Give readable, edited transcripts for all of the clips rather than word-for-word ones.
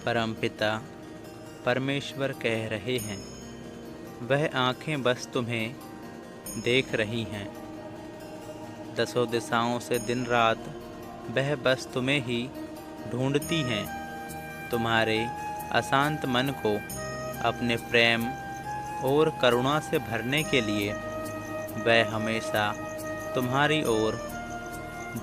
परमपिता परमेश्वर कह रहे हैं, वह आँखें बस तुम्हें देख रही हैं। दसों दिशाओं से दिन रात वह बस तुम्हें ही ढूंढती हैं। तुम्हारे अशांत मन को अपने प्रेम और करुणा से भरने के लिए वह हमेशा तुम्हारी ओर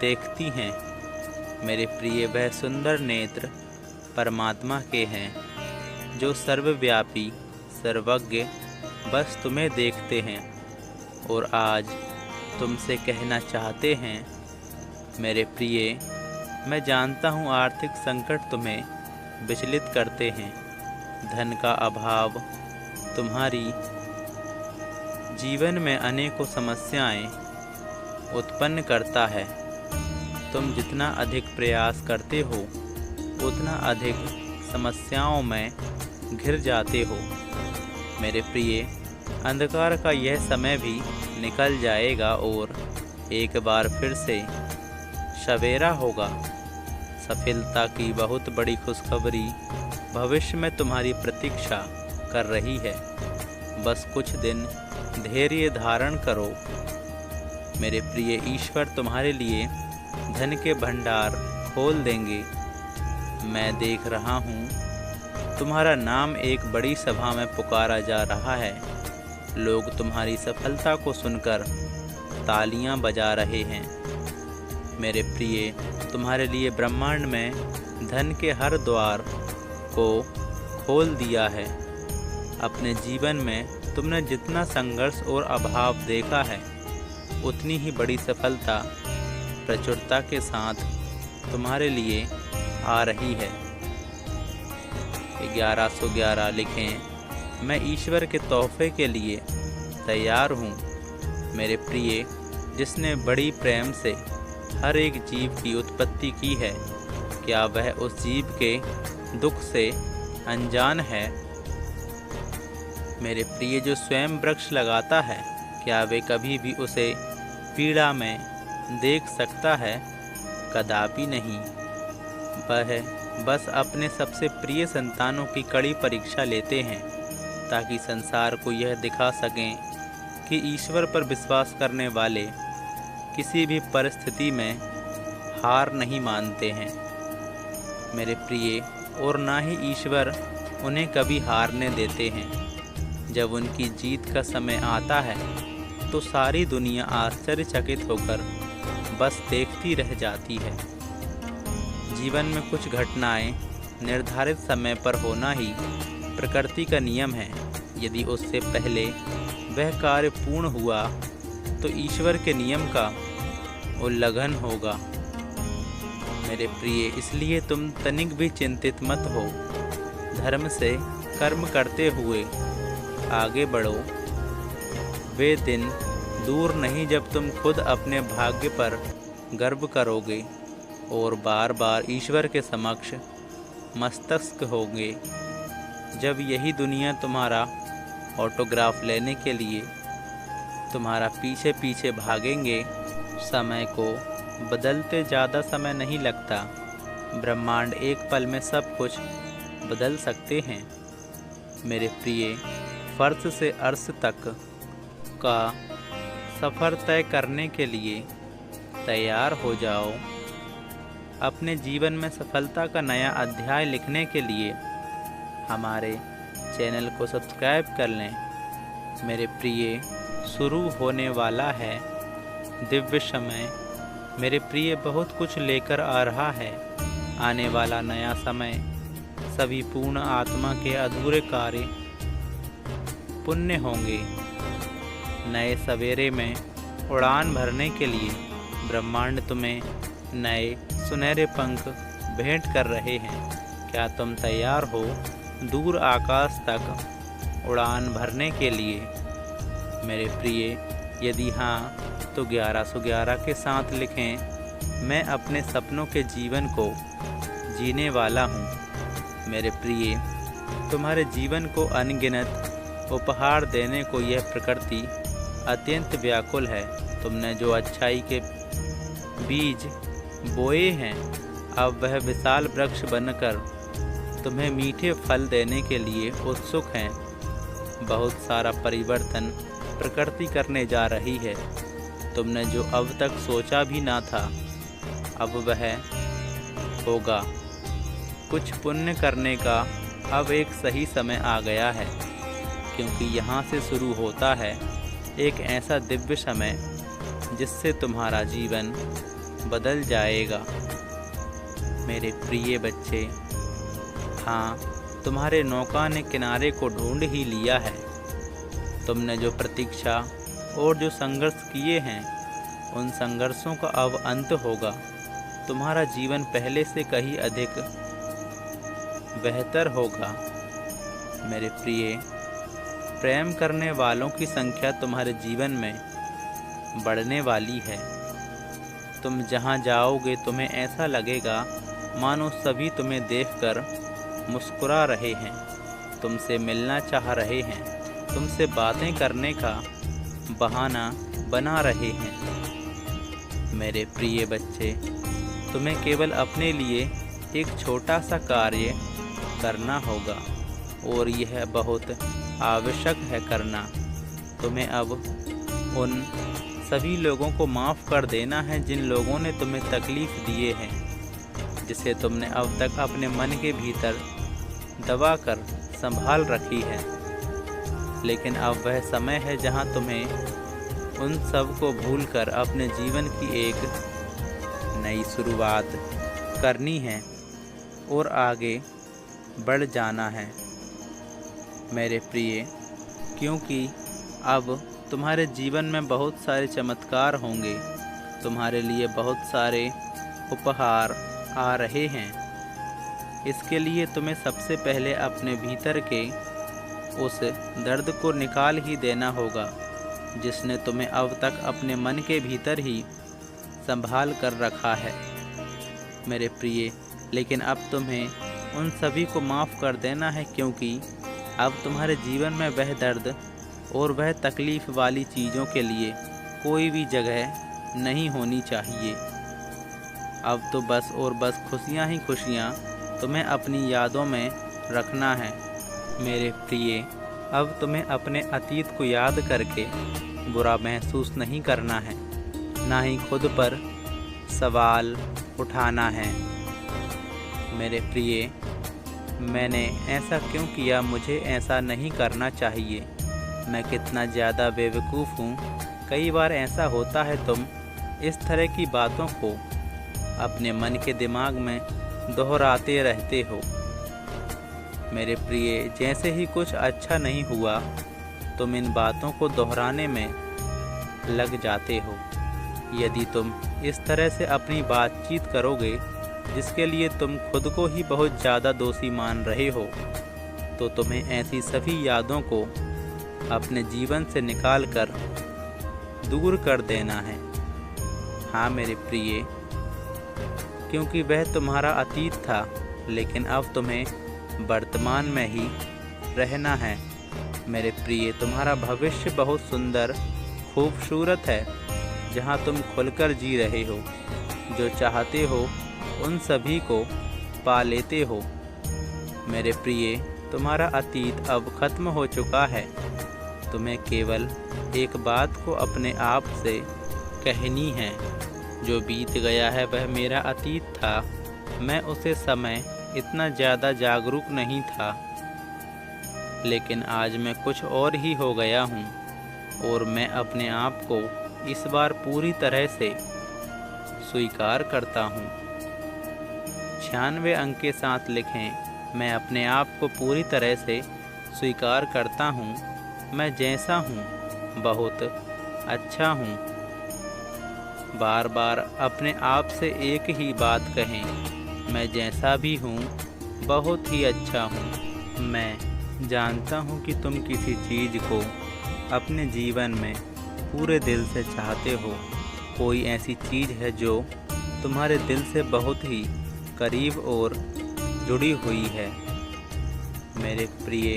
देखती हैं। मेरे प्रिय, वह सुंदर नेत्र परमात्मा के हैं, जो सर्वव्यापी सर्वज्ञ बस तुम्हें देखते हैं और आज तुमसे कहना चाहते हैं। मेरे प्रिय, मैं जानता हूँ आर्थिक संकट तुम्हें विचलित करते हैं। धन का अभाव तुम्हारी जीवन में अनेकों समस्याएं उत्पन्न करता है। तुम जितना अधिक प्रयास करते हो उतना अधिक समस्याओं में घिर जाते हो। मेरे प्रिय, अंधकार का यह समय भी निकल जाएगा और एक बार फिर से सवेरा होगा। सफलता की बहुत बड़ी खुशखबरी भविष्य में तुम्हारी प्रतीक्षा कर रही है। बस कुछ दिन धैर्य धारण करो। मेरे प्रिय, ईश्वर तुम्हारे लिए धन के भंडार खोल देंगे। मैं देख रहा हूँ तुम्हारा नाम एक बड़ी सभा में पुकारा जा रहा है। लोग तुम्हारी सफलता को सुनकर तालियां बजा रहे हैं। मेरे प्रिय, तुम्हारे लिए ब्रह्मांड में धन के हर द्वार को खोल दिया है। अपने जीवन में तुमने जितना संघर्ष और अभाव देखा है, उतनी ही बड़ी सफलता प्रचुरता के साथ तुम्हारे लिए आ रही है। 1111 लिखें, मैं ईश्वर के तोहफे के लिए तैयार हूँ। मेरे प्रिय, जिसने बड़ी प्रेम से हर एक जीव की उत्पत्ति की है, क्या वह उस जीव के दुख से अनजान है? मेरे प्रिय, जो स्वयं वृक्ष लगाता है, क्या वे कभी भी उसे पीड़ा में देख सकता है? कदापि नहीं। वह बस अपने सबसे प्रिय संतानों की कड़ी परीक्षा लेते हैं, ताकि संसार को यह दिखा सकें कि ईश्वर पर विश्वास करने वाले किसी भी परिस्थिति में हार नहीं मानते हैं। मेरे प्रिय, और ना ही ईश्वर उन्हें कभी हारने देते हैं। जब उनकी जीत का समय आता है तो सारी दुनिया आश्चर्यचकित होकर बस देखती रह जाती है। जीवन में कुछ घटनाएं निर्धारित समय पर होना ही प्रकृति का नियम है। यदि उससे पहले वह कार्य पूर्ण हुआ तो ईश्वर के नियम का उल्लंघन होगा। मेरे प्रिय, इसलिए तुम तनिक भी चिंतित मत हो। धर्म से कर्म करते हुए आगे बढ़ो। वे दिन दूर नहीं जब तुम खुद अपने भाग्य पर गर्व करोगे और बार बार ईश्वर के समक्ष मस्तक होगे। जब यही दुनिया तुम्हारा ऑटोग्राफ लेने के लिए तुम्हारा पीछे पीछे भागेंगे। समय को बदलते ज़्यादा समय नहीं लगता। ब्रह्मांड एक पल में सब कुछ बदल सकते हैं। मेरे प्रिय, फर्श से अर्श तक का सफ़र तय करने के लिए तैयार हो जाओ। अपने जीवन में सफलता का नया अध्याय लिखने के लिए हमारे चैनल को सब्सक्राइब कर लें। मेरे प्रिय, शुरू होने वाला है दिव्य समय। मेरे प्रिय, बहुत कुछ लेकर आ रहा है। आने वाला नया समय सभी पूर्ण आत्मा के अधूरे कार्य पुण्य होंगे। नए सवेरे में उड़ान भरने के लिए ब्रह्मांड तुम्हें नए सुनहरे पंख भेंट कर रहे हैं। क्या तुम तैयार हो दूर आकाश तक उड़ान भरने के लिए? मेरे प्रिय, यदि हाँ तो 1111 के साथ लिखें, मैं अपने सपनों के जीवन को जीने वाला हूँ। मेरे प्रिय, तुम्हारे जीवन को अनगिनत उपहार देने को यह प्रकृति अत्यंत व्याकुल है। तुमने जो अच्छाई के बीज बोए हैं, अब वह विशाल वृक्ष बनकर तुम्हें मीठे फल देने के लिए उत्सुक हैं। बहुत सारा परिवर्तन प्रकृति करने जा रही है। तुमने जो अब तक सोचा भी ना था, अब वह होगा। कुछ पुण्य करने का अब एक सही समय आ गया है, क्योंकि यहाँ से शुरू होता है एक ऐसा दिव्य समय जिससे तुम्हारा जीवन बदल जाएगा। मेरे प्रिय बच्चे, हाँ, तुम्हारे नौका ने किनारे को ढूंढ ही लिया है। तुमने जो प्रतीक्षा और जो संघर्ष किए हैं, उन संघर्षों का अब अंत होगा। तुम्हारा जीवन पहले से कहीं अधिक बेहतर होगा। मेरे प्रिय, प्रेम करने वालों की संख्या तुम्हारे जीवन में बढ़ने वाली है। तुम जहाँ जाओगे तुम्हें ऐसा लगेगा मानो सभी तुम्हें देखकर मुस्कुरा रहे हैं, तुमसे मिलना चाह रहे हैं, तुमसे बातें करने का बहाना बना रहे हैं। मेरे प्रिय बच्चे, तुम्हें केवल अपने लिए एक छोटा सा कार्य करना होगा, और यह बहुत आवश्यक है करना। तुम्हें अब उन सभी लोगों को माफ़ कर देना है जिन लोगों ने तुम्हें तकलीफ़ दिए हैं, जिसे तुमने अब तक अपने मन के भीतर दबा कर संभाल रखी है। लेकिन अब वह समय है जहां तुम्हें उन सब को भूलकर अपने जीवन की एक नई शुरुआत करनी है और आगे बढ़ जाना है। मेरे प्रिय, क्योंकि अब तुम्हारे जीवन में बहुत सारे चमत्कार होंगे, तुम्हारे लिए बहुत सारे उपहार आ रहे हैं। इसके लिए तुम्हें सबसे पहले अपने भीतर के उस दर्द को निकाल ही देना होगा जिसने तुम्हें अब तक अपने मन के भीतर ही संभाल कर रखा है। मेरे प्रिय, लेकिन अब तुम्हें उन सभी को माफ़ कर देना है, क्योंकि अब तुम्हारे जीवन में वह दर्द और वह तकलीफ़ वाली चीज़ों के लिए कोई भी जगह नहीं होनी चाहिए। अब तो बस और बस खुशियाँ ही खुशियाँ तुम्हें अपनी यादों में रखना है। मेरे प्रिय, अब तुम्हें अपने अतीत को याद करके बुरा महसूस नहीं करना है, ना ही खुद पर सवाल उठाना है। मेरे प्रिय, मैंने ऐसा क्यों किया, मुझे ऐसा नहीं करना चाहिए, मैं कितना ज़्यादा बेवकूफ़ हूँ। कई बार ऐसा होता है, तुम इस तरह की बातों को अपने मन के दिमाग में दोहराते रहते हो। मेरे प्रिय, जैसे ही कुछ अच्छा नहीं हुआ तुम इन बातों को दोहराने में लग जाते हो। यदि तुम इस तरह से अपनी बातचीत करोगे जिसके लिए तुम खुद को ही बहुत ज़्यादा दोषी मान रहे हो, तो तुम्हें ऐसी सभी यादों को अपने जीवन से निकाल कर दूर कर देना है। हाँ मेरे प्रिय, क्योंकि वह तुम्हारा अतीत था, लेकिन अब तुम्हें वर्तमान में ही रहना है। मेरे प्रिय, तुम्हारा भविष्य बहुत सुंदर खूबसूरत है, जहाँ तुम खुलकर जी रहे हो, जो चाहते हो उन सभी को पा लेते हो। मेरे प्रिय, तुम्हारा अतीत अब खत्म हो चुका है। तुम्हें केवल एक बात को अपने आप से कहनी है, जो बीत गया है वह मेरा अतीत था। मैं उसे समय इतना ज़्यादा जागरूक नहीं था, लेकिन आज मैं कुछ और ही हो गया हूँ, और मैं अपने आप को इस बार पूरी तरह से स्वीकार करता हूँ। 96 अंक के साथ लिखें, मैं अपने आप को पूरी तरह से स्वीकार करता हूँ। मैं जैसा हूँ बहुत अच्छा हूँ। बार बार अपने आप से एक ही बात कहें, मैं जैसा भी हूँ बहुत ही अच्छा हूँ। मैं जानता हूँ कि तुम किसी चीज़ को अपने जीवन में पूरे दिल से चाहते हो। कोई ऐसी चीज़ है जो तुम्हारे दिल से बहुत ही करीब और जुड़ी हुई है। मेरे प्रिय,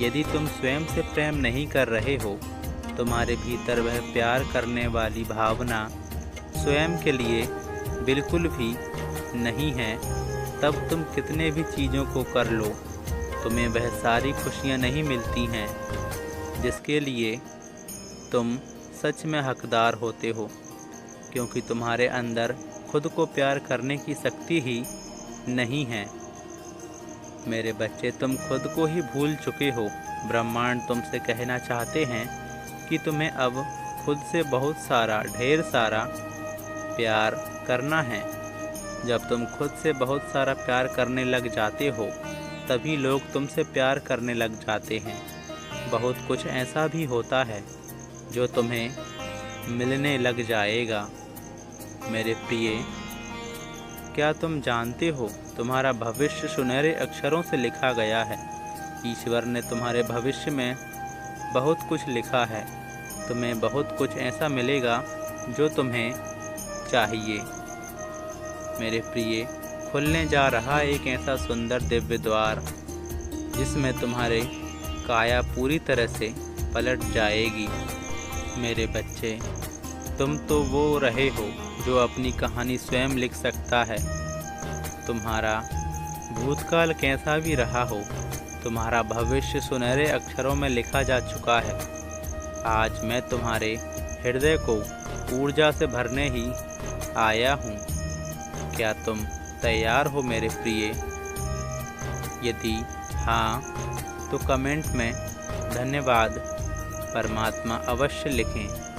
यदि तुम स्वयं से प्रेम नहीं कर रहे हो, तुम्हारे भीतर वह प्यार करने वाली भावना स्वयं के लिए बिल्कुल भी नहीं है, तब तुम कितने भी चीज़ों को कर लो, तुम्हें वह सारी खुशियाँ नहीं मिलती हैं जिसके लिए तुम सच में हकदार होते हो, क्योंकि तुम्हारे अंदर खुद को प्यार करने की शक्ति ही नहीं है। मेरे बच्चे, तुम खुद को ही भूल चुके हो। ब्रह्मांड तुमसे कहना चाहते हैं कि तुम्हें अब खुद से बहुत सारा, ढेर सारा प्यार करना है। जब तुम खुद से बहुत सारा प्यार करने लग जाते हो, तभी लोग तुमसे प्यार करने लग जाते हैं। बहुत कुछ ऐसा भी होता है जो तुम्हें मिलने लग जाएगा। मेरे प्रिय, क्या तुम जानते हो, तुम्हारा भविष्य सुनहरे अक्षरों से लिखा गया है। ईश्वर ने तुम्हारे भविष्य में बहुत कुछ लिखा है। तुम्हें बहुत कुछ ऐसा मिलेगा जो तुम्हें चाहिए। मेरे प्रिय, खुलने जा रहा एक ऐसा सुंदर दिव्य द्वार जिसमें तुम्हारे काया पूरी तरह से पलट जाएगी। मेरे बच्चे, तुम तो वो रहे हो जो अपनी कहानी स्वयं लिख सकता है। तुम्हारा भूतकाल कैसा भी रहा हो, तुम्हारा भविष्य सुनहरे अक्षरों में लिखा जा चुका है। आज मैं तुम्हारे हृदय को ऊर्जा से भरने ही आया हूँ। क्या तुम तैयार हो मेरे प्रिय? यदि हाँ, तो कमेंट में धन्यवाद परमात्मा अवश्य लिखें।